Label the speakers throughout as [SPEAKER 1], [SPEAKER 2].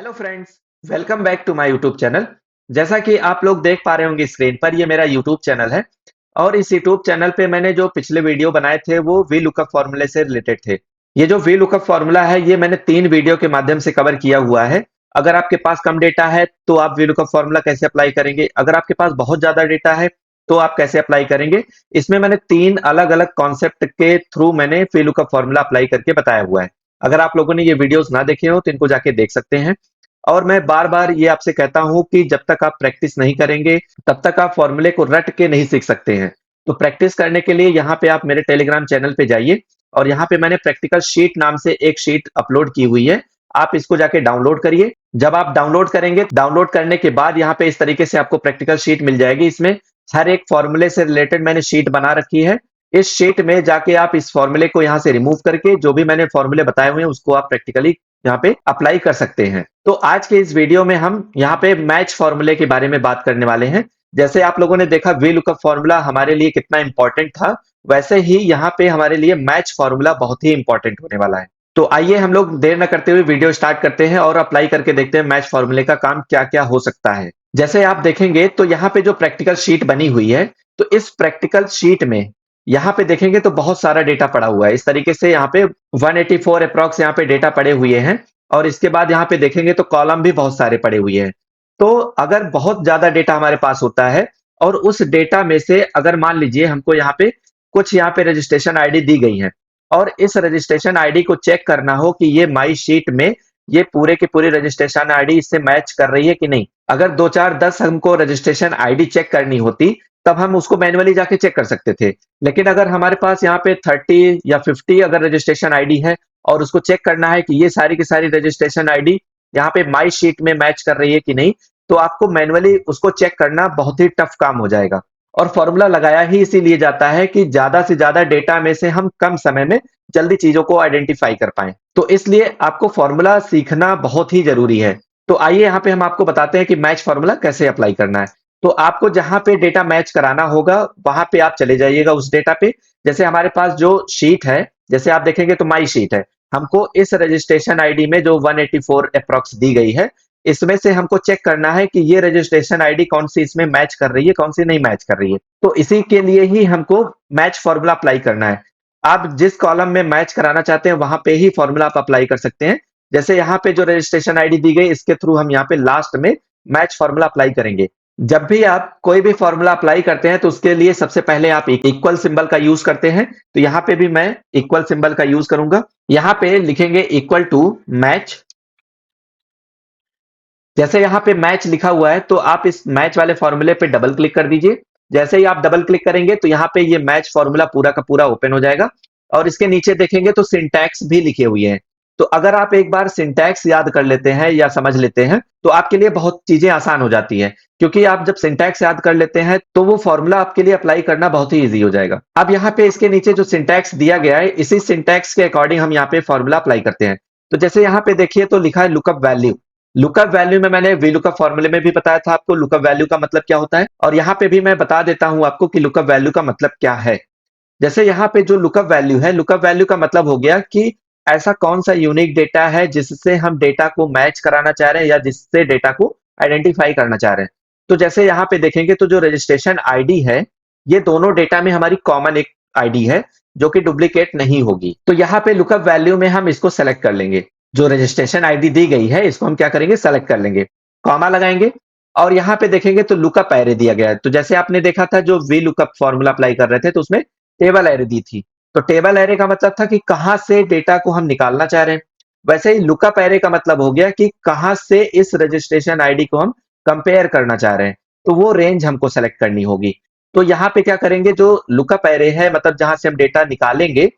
[SPEAKER 1] Hello friends, welcome back to my YouTube channel. जैसा कि आप लोग देख पा रहे होंगे स्क्रीन पर, ये मेरा यूट्यूब चैनल है और इस यूट्यूब चैनल पे मैंने जो पिछले वीडियो बनाए थे वो वी लुकअप फॉर्मूले से रिलेटेड थे। ये जो वी लुकअप फॉर्मूला है ये मैंने 3 वीडियो के माध्यम से कवर किया हुआ है। अगर आपके पास कम डेटा है तो आप वी लुकअप फॉर्मूला कैसे अप्लाई करेंगे, अगर आपके पास बहुत ज्यादा डेटा है तो आप कैसे अप्लाई करेंगे। इसमें मैंने 3 अलग-अलग कॉन्सेप्ट के थ्रू मैंने वी लुकअप फॉर्मूला अप्लाई करके बताया हुआ है। अगर आप लोगों ने ये वीडियोस ना देखे हो तो इनको जाके देख सकते हैं। और मैं बार-बार ये आपसे कहता हूँ कि जब तक आप प्रैक्टिस नहीं करेंगे, तब तक आप फ़ॉर्मूले को रट के नहीं सीख सकते हैं। तो प्रैक्टिस करने के लिए यहाँ पे आप मेरे टेलीग्राम चैनल पे जाइए और यहाँ पे मैंने प्रैक्टिकल शीट नाम से एक शीट अपलोड की हुई है। आप इसको जाके डाउनलोड करिए। जब आप डाउनलोड करेंगे, डाउनलोड करने के बाद यहाँ पे इस तरीके से आपको प्रैक्टिकल शीट मिल जाएगी। इसमें हर एक फ़ॉर्मूले से रिलेटेड मैंने शीट बना रखी है। इस शीट में जाके आप इस फ़ॉर्मूले को यहाँ से रिमूव करके जो भी मैंने फ़ॉर्मूले बताए हुए हैं उसको आप प्रैक्टिकली यहाँ पे अप्लाई कर सकते हैं। तो आज के इस वीडियो में हम यहाँ पे मैच फॉर्मूले के बारे में बात करने वाले हैं। जैसे आप लोगों ने देखा वी लुकअप फॉर्मूला हमारे लिए कितना इंपॉर्टेंट था, वैसे ही यहाँ पे हमारे लिए मैच फॉर्मूला बहुत ही इंपॉर्टेंट होने वाला है। तो आइए हम लोग देर न करते हुए वीडियो स्टार्ट करते हैं और अप्लाई करके देखते हैं मैच फॉर्मूले का काम क्या-क्या हो सकता है। जैसे आप देखेंगे तो यहाँ पे जो प्रैक्टिकल शीट बनी हुई है, तो इस प्रैक्टिकल शीट में यहाँ पे देखेंगे तो बहुत सारा डेटा पड़ा हुआ है। इस तरीके से यहाँ पे 184 अप्रॉक्स यहाँ पे डेटा पड़े हुए हैं और इसके बाद यहाँ पे देखेंगे तो कॉलम भी बहुत सारे पड़े हुए हैं। तो अगर बहुत ज़्यादा डेटा हमारे पास होता है और उस डेटा में से अगर मान लीजिए हमको यहाँ पे कुछ यहाँ पे रजिस्ट्रेशन आईडी दी गई है और इस रजिस्ट्रेशन आईडी को चेक करना हो कि ये माई शीट में ये पूरे की पूरी रजिस्ट्रेशन आईडी इससे मैच कर रही है कि नहीं। अगर 2, 4, 10 हमको रजिस्ट्रेशन आईडी चेक करनी होती तब हम उसको मैन्युअली जाके चेक कर सकते थे। लेकिन अगर हमारे पास यहाँ पे 30 या 50 अगर रजिस्ट्रेशन आईडी है और उसको चेक करना है कि ये सारी की सारी रजिस्ट्रेशन आईडी यहाँ पे माई शीट में मैच कर रही है कि नहीं, तो आपको मैन्युअली उसको चेक करना बहुत ही टफ काम हो जाएगा। और फॉर्मूला लगाया ही इसीलिए जाता है कि ज्यादा से ज्यादा डेटा में से हम कम समय में जल्दी चीजों को आइडेंटिफाई कर पाएं। तो इसलिए आपको फॉर्मूला सीखना बहुत ही जरूरी है। तो आइए यहाँ पे हम आपको बताते हैं कि मैच फॉर्मूला कैसे अप्लाई करना है। तो आपको जहां पे डेटा मैच कराना होगा वहां पे आप चले जाइएगा उस डेटा पे। जैसे हमारे पास जो शीट है, जैसे आप देखेंगे तो माई शीट है। हमको इस रजिस्ट्रेशन आईडी में जो 184 अप्रॉक्स दी गई है, इसमें से हमको चेक करना है कि ये रजिस्ट्रेशन आईडी कौन सी इसमें मैच कर रही है, कौन सी नहीं मैच कर रही है। तो इसी के लिए ही हमको मैच फॉर्मूला अप्लाई करना है। आप जिस कॉलम में मैच कराना चाहते हैं वहां पे ही फॉर्मूला आप अप्लाई कर सकते हैं। जैसे यहाँ पे जो रजिस्ट्रेशन आईडी दी गई इसके थ्रू हम यहाँ पे लास्ट में मैच फॉर्मूला अप्लाई करेंगे। जब भी आप कोई भी फॉर्मूला अप्लाई करते हैं तो उसके लिए सबसे पहले आप इक्वल सिंबल का यूज करते हैं। तो यहाँ पे भी मैं इक्वल सिंबल का यूज करूंगा। यहाँ पे लिखेंगे इक्वल टू मैच। जैसे यहाँ पे मैच लिखा हुआ है तो आप इस मैच वाले फॉर्मूले पे डबल क्लिक कर दीजिए। जैसे ही आप डबल क्लिक करेंगे तो यहाँ पे ये मैच फॉर्मूला पूरा का पूरा ओपन हो जाएगा और इसके नीचे देखेंगे तो सिंटैक्स भी लिखे हुए हैं। तो अगर आप एक बार सिंटैक्स याद कर लेते हैं या समझ लेते हैं तो आपके लिए बहुत चीजें आसान हो जाती हैं, क्योंकि आप जब सिंटैक्स याद कर लेते हैं तो वो फॉर्मूला आपके लिए अप्लाई करना बहुत ही ईजी हो जाएगा। अब यहाँ पे इसके नीचे जो सिंटैक्स दिया गया है इसी सिंटैक्स के अकॉर्डिंग हम यहाँ पे फॉर्मूला अप्लाई करते हैं। तो जैसे यहाँ पे देखिए तो लिखा है लुकअप वैल्यू। लुकअप वैल्यू में मैंने वी लुकअप फॉर्मूले में भी बताया था आपको लुकअप वैल्यू का मतलब क्या होता है, और यहाँ पे भी मैं बता देता हूं आपको कि लुकअप वैल्यू का मतलब क्या है। जैसे यहाँ पे जो लुकअप वैल्यू है, लुकअप वैल्यू का मतलब हो गया कि ऐसा कौन सा यूनिक डेटा है जिससे हम डेटा को मैच कराना चाह रहे हैं या जिससे डेटा को आइडेंटिफाई करना चाह रहे हैं। तो जैसे यहाँ पे देखेंगे तो जो रजिस्ट्रेशन आईडी है, ये दोनों डेटा में हमारी कॉमन एक आईडी है जो कि डुप्लीकेट नहीं होगी। तो यहाँ पे लुकअप वैल्यू में हम इसको सेलेक्ट कर लेंगे। जो रजिस्ट्रेशन आईडी दी गई है इसको हम क्या करेंगे, सेलेक्ट कर लेंगे, कॉमा लगाएंगे और यहाँ पे देखेंगे तो लुकअप एरे दिया गया है। तो जैसे आपने देखा था जो वी लुकअप फॉर्मूला अप्लाई कर रहे थे तो उसमें टेबल एरे दी थी। तो टेबल एरे का मतलब था कि कहां से डेटा को हम निकालना चाह रहे हैं। वैसे ही लुकअप एरे का मतलब हो गया कि कहां से इस रजिस्ट्रेशन आईडी को हम कंपेयर करना चाह रहे हैं। तो वो रेंज हमको सेलेक्ट करनी होगी। तो यहाँ पे क्या करेंगे, जो लुकअप एरे है मतलब जहां से हम डेटा निकालेंगे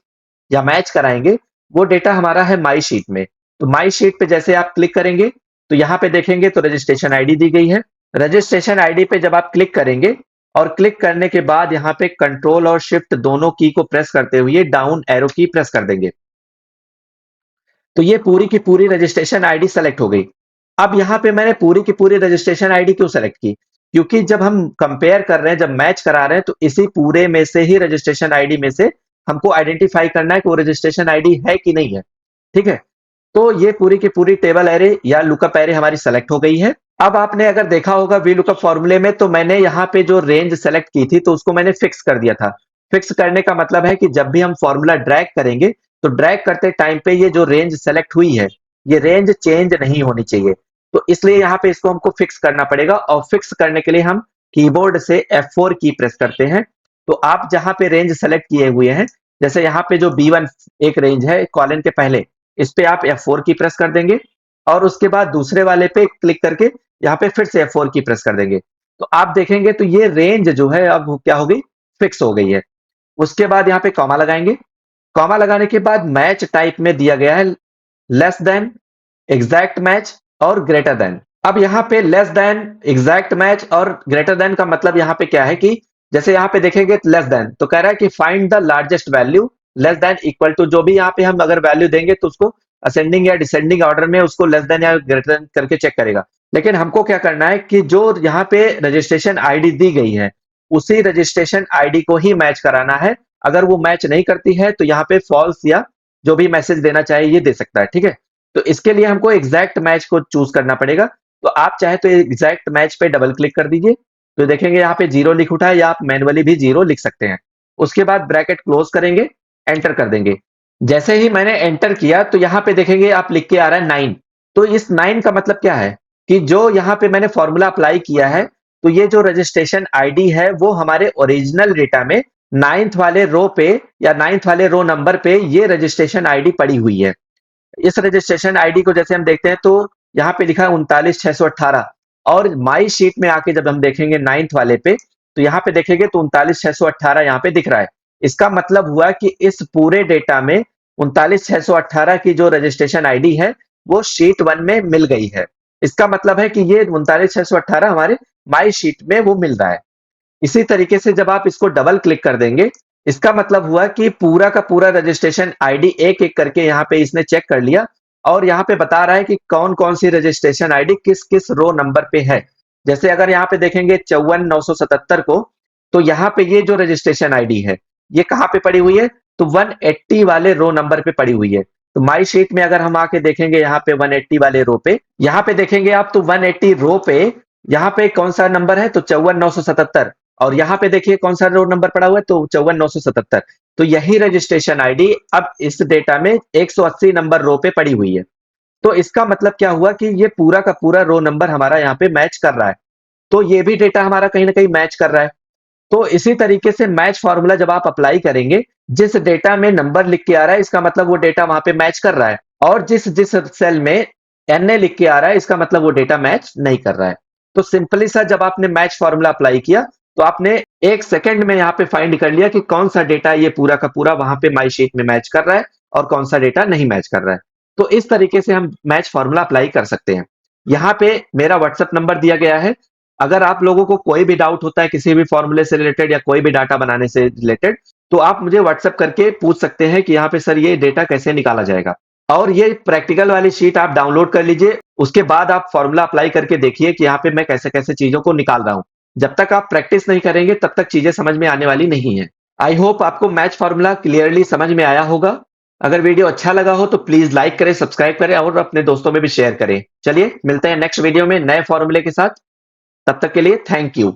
[SPEAKER 1] या मैच कराएंगे, वो डेटा हमारा है माई शीट में। तो माई शीट पे जैसे आप क्लिक करेंगे तो यहाँ पे देखेंगे तो रजिस्ट्रेशन आईडी दी गई है। रजिस्ट्रेशन आईडी पे जब आप क्लिक करेंगे और क्लिक करने के बाद यहाँ पे कंट्रोल और शिफ्ट दोनों की को प्रेस करते हुए डाउन एरो की प्रेस कर देंगे। तो ये पूरी की पूरी रजिस्ट्रेशन आईडी सेलेक्ट हो गई। अब यहाँ पे मैंने पूरी की पूरी रजिस्ट्रेशन आईडी क्यों सेलेक्ट की, क्योंकि जब हम कंपेयर कर रहे हैं, जब मैच करा रहे हैं तो इसी पूरे में से ही रजिस्ट्रेशन आईडी में से हमको आइडेंटिफाई करना है कि वो रजिस्ट्रेशन आईडी है कि नहीं है। ठीक है। तो ये पूरी की पूरी टेबल एरे या लुकअप एरे हमारी सेलेक्ट हो गई है। अब आपने अगर देखा होगा वी लुकअप फॉर्मूले में, तो मैंने यहाँ पे जो रेंज सेलेक्ट की थी तो उसको मैंने फिक्स कर दिया था। फिक्स करने का मतलब है कि जब भी हम फॉर्मूला ड्रैग करेंगे तो ड्रैग करते टाइम पे ये जो रेंज सेलेक्ट हुई है ये रेंज चेंज नहीं होनी चाहिए। तो इसलिए यहाँ पे इसको हमको फिक्स करना पड़ेगा, और फिक्स करने के लिए हम कीबोर्ड से F4 की प्रेस करते हैं। तो आप जहां पे रेंज सेलेक्ट किए हुए हैं, जैसे यहाँ पे जो B1 एक रेंज है कॉलन के पहले, इस पे आप F4 की प्रेस कर देंगे और उसके बाद दूसरे वाले पे क्लिक करके यहाँ पे फिर से F4 की प्रेस कर देंगे। तो आप देखेंगे तो ये रेंज जो है अब क्या हो गई, फिक्स हो गई है। उसके बाद यहाँ पे कॉमा लगाएंगे। कॉमा लगाने के बाद मैच टाइप में दिया गया है लेस देन, एग्जैक्ट मैच और ग्रेटर देन। अब यहाँ पे लेस देन, एग्जैक्ट मैच और ग्रेटर देन का मतलब यहाँ पे क्या है कि जैसे यहाँ पे देखेंगे लेस देन तो कह रहा है कि find the largest value, less than equal to, जो भी यहाँ पे हम अगर वैल्यू देंगे तो उसको असेंडिंग या डिसेंडिंग ऑर्डर में उसको लेस देन या ग्रेटर देन करके चेक करेगा। लेकिन हमको क्या करना है कि जो यहाँ पे रजिस्ट्रेशन आईडी दी गई है उसी रजिस्ट्रेशन आईडी को ही मैच कराना है। अगर वो मैच नहीं करती है तो यहाँ पे फॉल्स या जो भी मैसेज देना चाहे ये दे सकता है, ठीक है। तो इसके लिए हमको एग्जैक्ट मैच को चूज करना पड़ेगा। तो आप चाहे तो एग्जैक्ट मैच पे डबल क्लिक कर दीजिए, तो देखेंगे यहाँ पे 0 लिख उठा है, या आप मैनुअली भी 0 लिख सकते हैं। उसके बाद ब्रैकेट क्लोज करेंगे, एंटर कर देंगे। जैसे ही मैंने एंटर किया तो यहाँ पे देखेंगे आप लिख के आ रहा है 9। तो इस 9 का मतलब क्या है कि जो यहाँ पे मैंने फॉर्मूला अप्लाई किया है तो ये जो रजिस्ट्रेशन आईडी है वो हमारे ओरिजिनल डेटा में 9th वाले रो पे या 9th वाले रो नंबर पे ये रजिस्ट्रेशन आईडी पड़ी हुई है। इस रजिस्ट्रेशन आईडी को जैसे हम देखते हैं तो यहाँ पे लिखा है 39,618, और माई शीट में आके जब हम देखेंगे 9th वाले पे तो यहाँ पे देखेंगे तो 39,618 यहाँ पे दिख रहा है। इसका मतलब हुआ कि इस पूरे डेटा में 39,618 की जो रजिस्ट्रेशन आईडी है वो शीट 1 में मिल गई है। इसका मतलब है कि ये 39,618 हमारे माई शीट में वो मिल रहा है। इसी तरीके से जब आप इसको डबल क्लिक कर देंगे, इसका मतलब हुआ कि पूरा का पूरा रजिस्ट्रेशन आईडी एक एक करके यहाँ पे इसने चेक कर लिया, और यहाँ पे बता रहा है कि कौन कौन सी रजिस्ट्रेशन आईडी किस किस रो नंबर पे है। जैसे अगर यहाँ पे देखेंगे 54,977 को, तो यहाँ पे ये जो रजिस्ट्रेशन आईडी है ये कहाँ पे पड़ी हुई है, तो 180 वाले रो नंबर पे पड़ी हुई है। तो माई शीट में अगर हम आके देखेंगे यहाँ पे 180 वाले रो पे, यहाँ पे देखेंगे आप तो 180 रो पे यहाँ पे कौन सा नंबर है, तो 54,977, और यहाँ पे देखिए कौन सा रोड नंबर पड़ा हुआ है, तो 54,977। तो यही रजिस्ट्रेशन आईडी अब इस डेटा में 180 नंबर रो पे पड़ी हुई है। तो इसका मतलब क्या हुआ कि ये पूरा का पूरा रो नंबर हमारा यहाँ पे मैच कर रहा है। तो ये भी डेटा हमारा कहीं ना कहीं मैच कर रहा है। तो इसी तरीके से मैच फॉर्मूला जब आप अप्लाई करेंगे, जिस डेटा में नंबर लिख के आ रहा है इसका मतलब वो डेटा वहां पे मैच कर रहा है, और जिस जिस सेल में एनए लिख के आ रहा है इसका मतलब वो डेटा मैच नहीं कर रहा है। तो सिंपली सा जब आपने मैच फॉर्मूला अप्लाई किया तो आपने 1 सेकंड में यहाँ पे फाइंड कर लिया कि कौन सा डेटा ये पूरा का पूरा वहां पे माई शीट में मैच कर रहा है और कौन सा डेटा नहीं मैच कर रहा है। तो इस तरीके से हम मैच फॉर्मूला अप्लाई कर सकते हैं। यहाँ पे मेरा व्हाट्सएप नंबर दिया गया है। अगर आप लोगों को कोई भी डाउट होता है किसी भी फॉर्मूले से रिलेटेड या कोई भी डाटा बनाने से रिलेटेड, तो आप मुझे व्हाट्सएप करके पूछ सकते हैं कि यहाँ पे सर ये डेटा कैसे निकाला जाएगा। और ये प्रैक्टिकल वाली शीट आप डाउनलोड कर लीजिए, उसके बाद आप फॉर्मूला अप्लाई करके देखिए कि यहाँ पे मैं कैसे कैसे चीजों को निकाल रहा हूँ। जब तक आप प्रैक्टिस नहीं करेंगे तब तक चीजें समझ में आने वाली नहीं है। आई होप आपको मैच फॉर्मूला क्लियरली समझ में आया होगा। अगर वीडियो अच्छा लगा हो तो प्लीज लाइक करें, सब्सक्राइब करें और अपने दोस्तों में भी शेयर करें। चलिए मिलते हैं नेक्स्ट वीडियो में नए फॉर्मूले के साथ। तब तक के लिए थैंक यू।